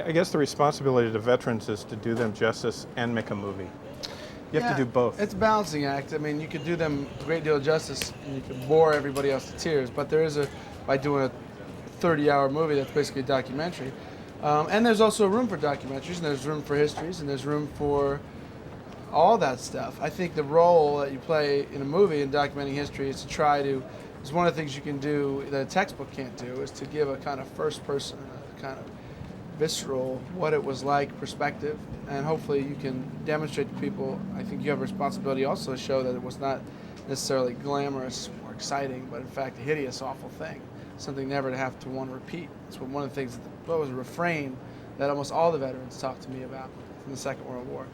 I guess the responsibility to veterans is to do them justice and make a movie. You have to do both. It's a balancing act. I mean, you could do them a great deal of justice and you could bore everybody else to tears, but there is by doing a 30-hour movie that's basically a documentary. And there's also room for documentaries, and there's room for histories, and there's room for all that stuff. I think the role that you play in a movie in documenting history is to try to, is one of the things you can do that a textbook can't do, is to give a kind of first person, a kind of visceral, what it was like perspective, and hopefully you can demonstrate to people. I think you have a responsibility also to show that it was not necessarily glamorous or exciting, but in fact a hideous, awful thing, something never to have to want to repeat. It's one of the things that was a refrain that almost all the veterans talked to me about from the Second World War.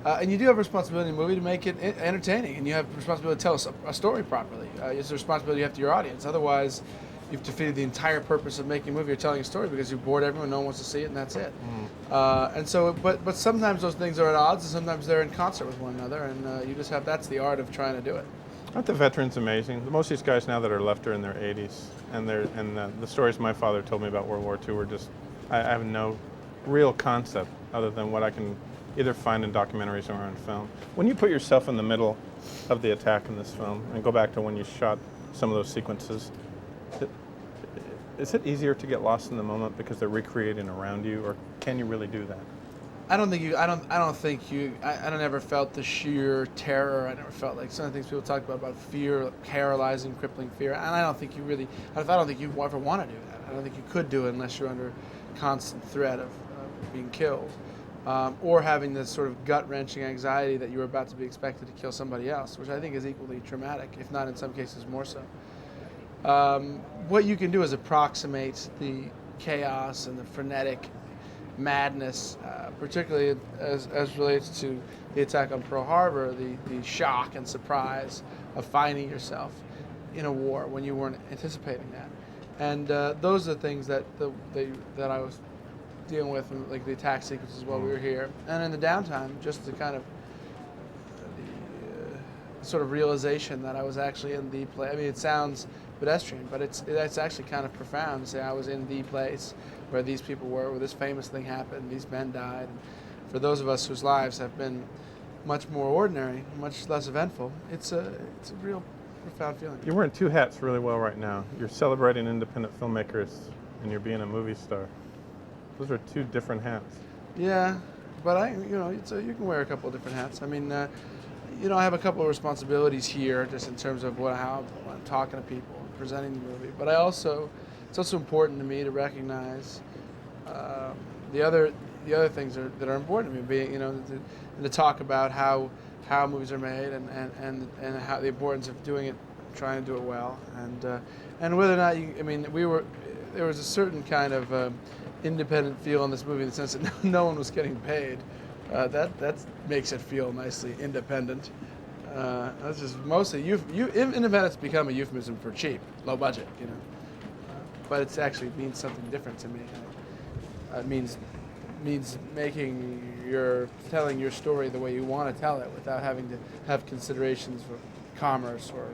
And you do have a responsibility in the movie to make it entertaining, and you have a responsibility to tell a story properly. It's a responsibility you have to your audience. Otherwise, you've defeated the entire purpose of making a movie or telling a story, because you've bored everyone, no one wants to see it, and that's it. And so, but sometimes those things are at odds, and sometimes they're in concert with one another, and you just have, that's the art of trying to do it. Aren't the veterans amazing? Most of these guys now that are left are in their 80s, and the stories my father told me about World War II were just, I have no real concept other than what I can either find in documentaries or on film. When you put yourself in the middle of the attack in this film, and go back to when you shot some of those sequences, is it easier to get lost in the moment because they're recreating around you, or can you really do that? I don't ever felt the sheer terror. I never felt like some of the things people talk about fear, paralyzing, crippling fear. And I don't think you really, I don't think you ever want to do that. I don't think you could do it unless you're under constant threat of being killed. Or having this sort of gut-wrenching anxiety that you're about to be expected to kill somebody else, which I think is equally traumatic, if not in some cases more so. What you can do is approximate the chaos and the frenetic madness, particularly as relates to the attack on Pearl Harbor, the shock and surprise of finding yourself in a war when you weren't anticipating that. And those are the things that I was dealing with, like the attack sequences while we were here, and in the downtime, just the kind of sort of realization that I was actually in the place. I mean, it sounds pedestrian, but it's actually kind of profound to say I was in the place where these people were, where this famous thing happened, these men died. And for those of us whose lives have been much more ordinary, much less eventful, it's a real profound feeling. You're wearing two hats really well right now. You're celebrating independent filmmakers, and you're being a movie star. Those are two different hats. Yeah, but you can wear a couple of different hats. I mean, I have a couple of responsibilities here, just in terms of how I'm talking to people, and presenting the movie. But it's also important to me to recognize the other things that are important to me, being and to talk about how movies are made and how the importance of doing it, trying to do it well, and whether or not there was a certain kind of independent feel in this movie, in the sense that no one was getting paid. That makes it feel nicely independent. That's just mostly independent's become a euphemism for cheap, low budget, but it actually means something different to me. It means telling your story the way you want to tell it, without having to have considerations for commerce or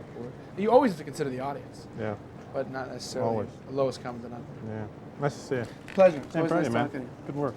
you always have to consider the audience. Yeah. But not necessarily Always. the lowest common denominator. Yeah. Nice to see you. Pleasure. It's Hey, always nice man. talking to you. Good work.